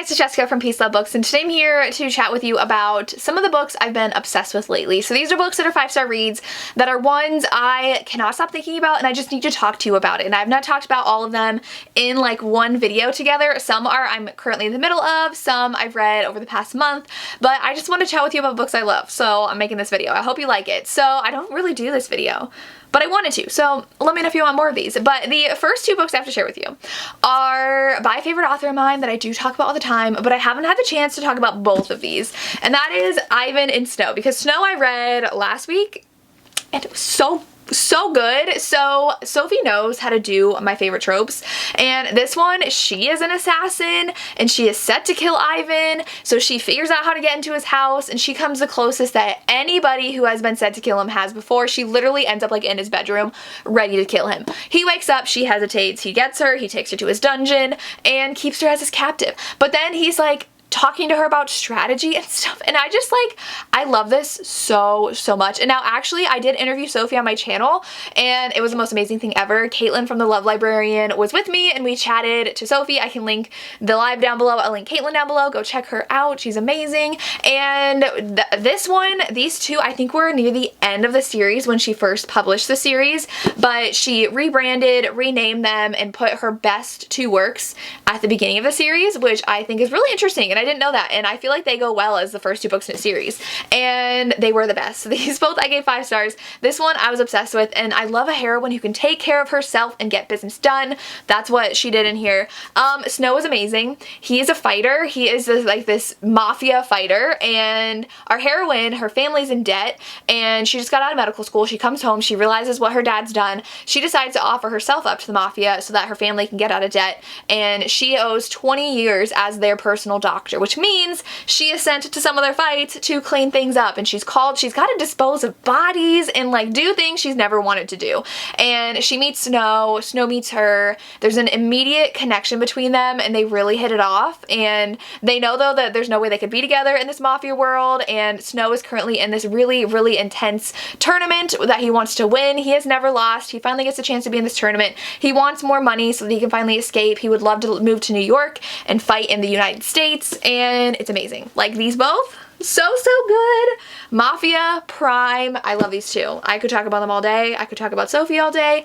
guys, it's Jessica from Peace Love Books, and today I'm here to chat with you about some of the books I've been obsessed with lately. So these are books that are 5-star reads that are ones I cannot stop thinking about, and I just need to talk to you about it. And I've not talked about all of them in like one video together. Some I'm currently in the middle of, some I've read over the past month, but I just want to chat with you about books I love, so I'm making this video. I hope you like it. So I don't really do this video, but I wanted to, so let me know if you want more of these. But the first two books I have to share with you are by a favorite author of mine that I do talk about all the time, but I haven't had the chance to talk about both of these, and that is Ivan and Snow, because Snow I read last week, and it was so good. So Sophie knows how to do my favorite tropes, and this one, she is an assassin and she is set to kill Ivan, so she figures out how to get into his house, and she comes the closest that anybody who has been set to kill him has before. She literally ends up like in his bedroom ready to kill him. He wakes up, she hesitates, he gets her, he takes her to his dungeon and keeps her as his captive, but then he's like talking to her about strategy and stuff, and I love this so much. And now actually I did interview Sophie on my channel, and it was the most amazing thing ever. Caitlin from the Love Librarian was with me, and we chatted to Sophie. I can link the live down below, I'll link Caitlin down below, go check her out, she's amazing. And this one, these two, I think were near the end of the series when she first published the series, but she rebranded, renamed them, and put her best two works at the beginning of the series, which I think is really interesting, and I didn't know that, and I feel like they go well as the first two books in a series, and they were the best. So these both I gave 5 stars. This one I was obsessed with, and I love a heroine who can take care of herself and get business done. That's what she did in here. Snow is amazing. He is a fighter. He is this mafia fighter, and our heroine, her family's in debt, and she just got out of medical school. She comes home, she realizes what her dad's done. She decides to offer herself up to the mafia so that her family can get out of debt, and she owes 20 years as their personal doctor, which means she is sent to some of their fights to clean things up, and she's got to dispose of bodies and like do things she's never wanted to do. And she meets Snow, Snow meets her, there's an immediate connection between them, and they really hit it off, and they know though that there's no way they could be together in this mafia world, and Snow is currently in this really intense tournament that he wants to win. He has never lost. He finally gets a chance to be in this tournament. He wants more money so that he can finally escape. He would love to move to New York and fight in the United States, and it's amazing. Like, these both, so good. Mafia, Prime, I love these two. I could talk about them all day. I could talk about Sophie all day.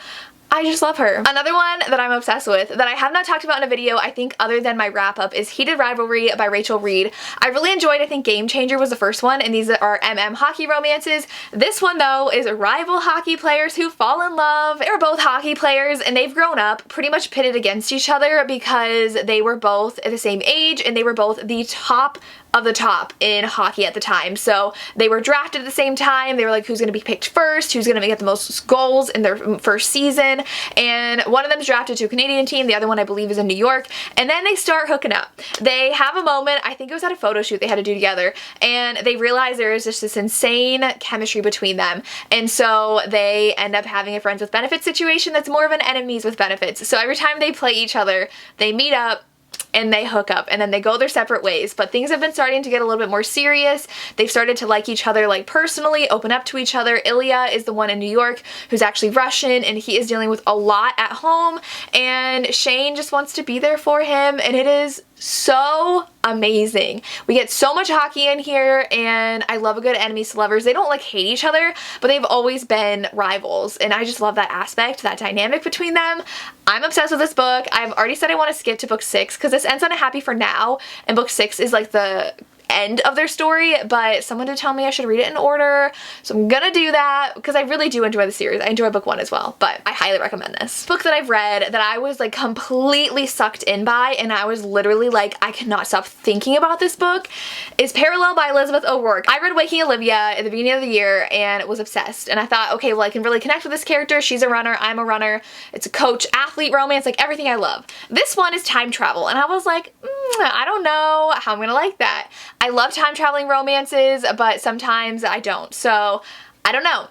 I just love her. Another one that I'm obsessed with that I have not talked about in a video, I think, other than my wrap up, is Heated Rivalry by Rachel Reed. I really enjoyed, I think Game Changer was the first one, and these are hockey romances. This one though is rival hockey players who fall in love. They're both hockey players, and they've grown up pretty much pitted against each other because they were both at the same age, and they were both the top of the top in hockey at the time. So they were drafted at the same time. They were like, who's going to be picked first? Who's going to get the most goals in their first season? And one of them is drafted to a Canadian team. The other one, I believe, is in New York. And then they start hooking up. They have a moment, I think it was at a photo shoot they had to do together, and they realize there is just this insane chemistry between them. And so they end up having a friends with benefits situation that's more of an enemies with benefits. So every time they play each other, they meet up and they hook up, and then they go their separate ways. But things have been starting to get a little bit more serious. They've started to like each other, like personally, open up to each other. Ilya is the one in New York who's actually Russian, and he is dealing with a lot at home, and Shane just wants to be there for him, and it is so amazing. We get so much hockey in here, and I love a good enemies to lovers. They don't like hate each other, but they've always been rivals, and I just love that aspect, that dynamic between them. I'm obsessed with this book. I've already said I want to skip to book 6 because this ends on a happy for now, and book 6 is like the end of their story, but someone did tell me I should read it in order, so I'm gonna do that because I really do enjoy the series. I enjoy book 1 as well, but I highly recommend this. Book that I've read that I was like completely sucked in by, and I was literally like, I cannot stop thinking about this book, is Parallel by Elizabeth O'Rourke. I read Waking Olivia at the beginning of the year and was obsessed, and I thought, okay, well, I can really connect with this character. She's a runner, I'm a runner. It's a coach, athlete romance, like everything I love. This one is time travel, and I was like, I don't know how I'm gonna like that. I love time traveling romances, but sometimes I don't. So I don't know.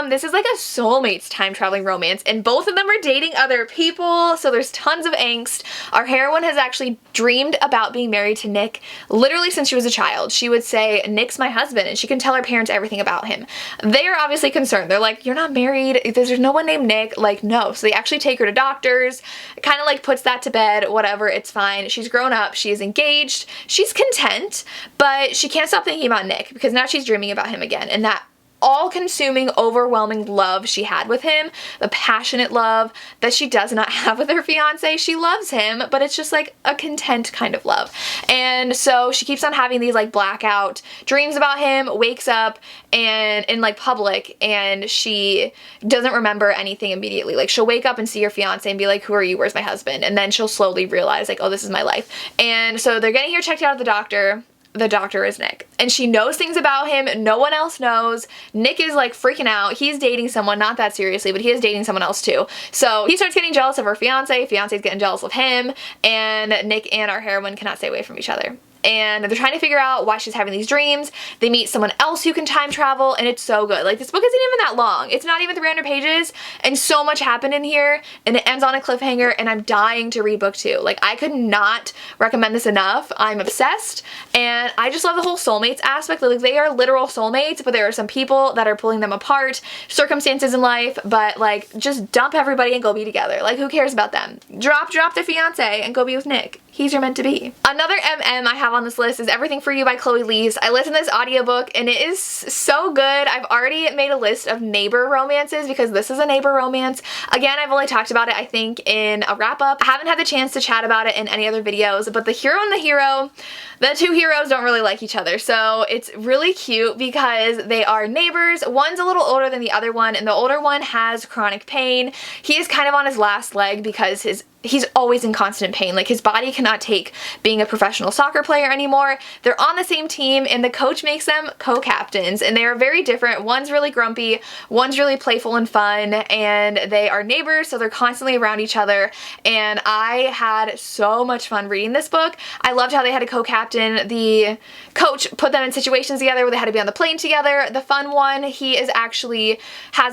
This is like a soulmates time traveling romance, and both of them are dating other people, so there's tons of angst. Our heroine has actually dreamed about being married to Nick literally since she was a child. She would say, Nick's my husband, and she can tell her parents everything about him. They are obviously concerned. They're like, you're not married, there's no one named Nick. Like, no. So they actually take her to doctors. It kind of like puts that to bed, whatever, it's fine. She's grown up, she is engaged, she's content, but she can't stop thinking about Nick because now she's dreaming about him again, and that all-consuming, overwhelming love she had with him, the passionate love that she does not have with her fiance. She loves him, but it's just like a content kind of love. And so she keeps on having these like blackout dreams about him, wakes up and in like public, and she doesn't remember anything immediately. Like, she'll wake up and see her fiance and be like, who are you? Where's my husband? And then she'll slowly realize like, oh, this is my life. And so they're getting her checked out at the doctor. The doctor is Nick, and she knows things about him no one else knows. Nick is like freaking out. He's dating someone, not that seriously, but he is dating someone else too. So he starts getting jealous of her fiance's getting jealous of him, and Nick and our heroine cannot stay away from each other. And they're trying to figure out why she's having these dreams. They meet someone else who can time travel, and it's so good. Like, this book isn't even that long. It's not even 300 pages, and so much happened in here, and it ends on a cliffhanger, and I'm dying to read book 2. Like, I could not recommend this enough. I'm obsessed, and I just love the whole soulmates aspect. Like, they are literal soulmates, but there are some people that are pulling them apart, circumstances in life, but like, just dump everybody and go be together. Like, who cares about them? Drop the fiance and go be with Nick. He's your meant to be. Another MM I have on this list is Everything for You by Chloe Lees. I listened to this audiobook and it is so good. I've already made a list of neighbor romances because this is a neighbor romance. Again, I've only talked about it, I think, in a wrap-up. I haven't had the chance to chat about it in any other videos, but the hero and the hero, the two heroes don't really like each other. So it's really cute because they are neighbors. One's a little older than the other one, and the older one has chronic pain. He is kind of on his last leg because he's always in constant pain. Like, his body cannot take being a professional soccer player anymore. They're on the same team, and the coach makes them co-captains, and they are very different. One's really grumpy, one's really playful and fun, and they are neighbors, so they're constantly around each other, and I had so much fun reading this book. I loved how they had a co-captain. The coach put them in situations together where they had to be on the plane together. The fun one, he has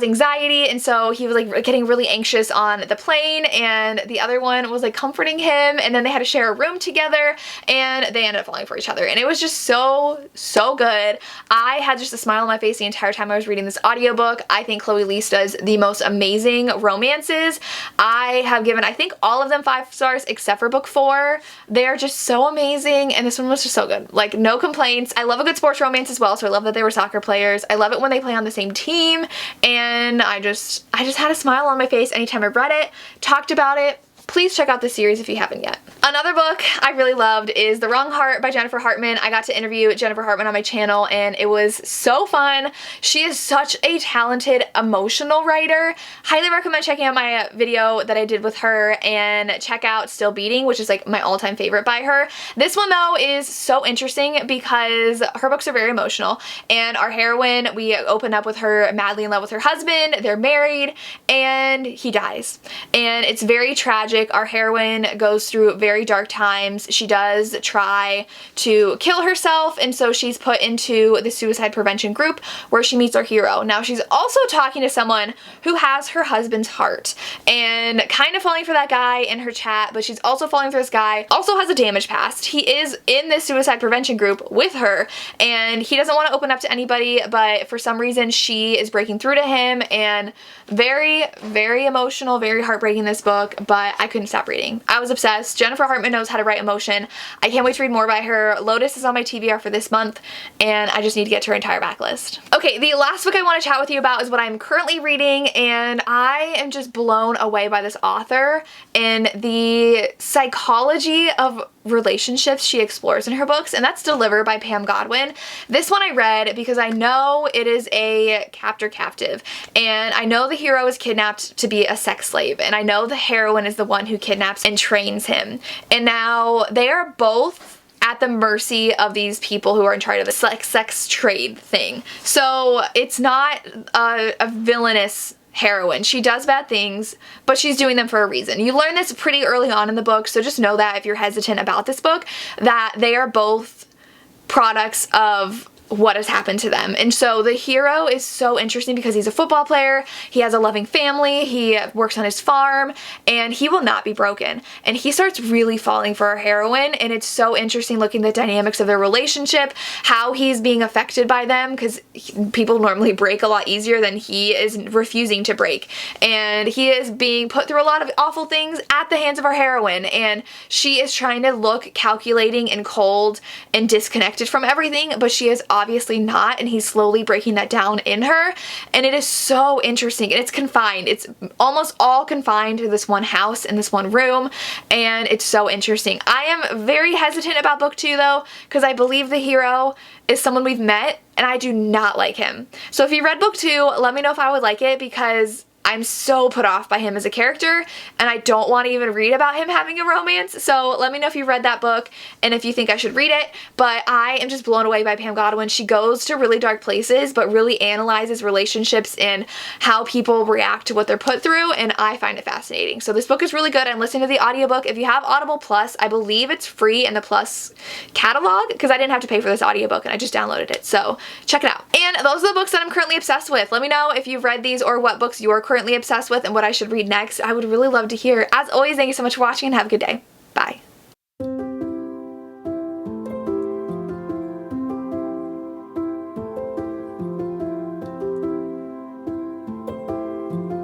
anxiety, and so he was like getting really anxious on the plane, and the other one was like comforting him, and then they had to share a room together, and they ended up falling for each other, and it was just so good. I had just a smile on my face the entire time I was reading this audiobook. I think Chloe Lees does the most amazing romances. I have given, I think, all of them 5 stars except for book 4. They are just so amazing, and this one was just so good. Like, no complaints. I love a good sports romance as well, so I love that they were soccer players. I love it when they play on the same team, and I just had a smile on my face anytime I read it, talked about it. Please check out this series if you haven't yet. Another book I really loved is The Wrong Heart by Jennifer Hartman. I got to interview Jennifer Hartman on my channel, and it was so fun. She is such a talented emotional writer. Highly recommend checking out my video that I did with her, and check out Still Beating, which is like my all-time favorite by her. This one though is so interesting because her books are very emotional, and our heroine, we open up with her madly in love with her husband. They're married, and he dies, and it's very tragic. Our heroine goes through very dark times. She does try to kill herself, and so she's put into the suicide prevention group where she meets our hero. Now, she's also talking to someone who has her husband's heart, and kind of falling for that guy in her chat, but she's also falling for this guy. Also has a damaged past. He is in this suicide prevention group with her, and he doesn't want to open up to anybody, but for some reason she is breaking through to him, and very emotional, very heartbreaking, this book, but I couldn't stop reading. I was obsessed. Jennifer Hartman knows how to write emotion. I can't wait to read more by her. Lotus is on my TBR for this month, and I just need to get to her entire backlist. Okay, the last book I want to chat with you about is what I'm currently reading, and I am just blown away by this author and the psychology of relationships she explores in her books, and that's Deliver by Pam Godwin. This one I read because I know it is a captive, and I know the hero is kidnapped to be a sex slave, and I know the heroine is the one who kidnaps and trains him, and now they are both at the mercy of these people who are in charge of the sex trade thing. So it's not a villainous heroine. She does bad things, but she's doing them for a reason. You learn this pretty early on in the book, so just know that if you're hesitant about this book, that they are both products of what has happened to them. And so the hero is so interesting because he's a football player, he has a loving family, he works on his farm, and he will not be broken. And he starts really falling for our heroine, and it's so interesting looking at the dynamics of their relationship, how he's being affected by them, because people normally break a lot easier than he is refusing to break. And he is being put through a lot of awful things at the hands of our heroine, and she is trying to look calculating and cold and disconnected from everything, but she is obviously not, and he's slowly breaking that down in her. And it is so interesting, and it's confined. It's almost all confined to this one house and this one room, and it's so interesting. I am very hesitant about book 2 though, because I believe the hero is someone we've met, and I do not like him. So if you read book 2, let me know if I would like it, because I'm so put off by him as a character, and I don't want to even read about him having a romance. So let me know if you read that book and if you think I should read it. But I am just blown away by Pam Godwin. She goes to really dark places, but really analyzes relationships and how people react to what they're put through, and I find it fascinating. So this book is really good. I'm listening to the audiobook. If you have Audible Plus, I believe it's free in the Plus catalog, because I didn't have to pay for this audiobook and I just downloaded it. So check it out. And those are the books that I'm currently obsessed with. Let me know if you've read these or what books you're currently obsessed with and what I should read next. I would really love to hear. As always, thank you so much for watching and have a good day. Bye.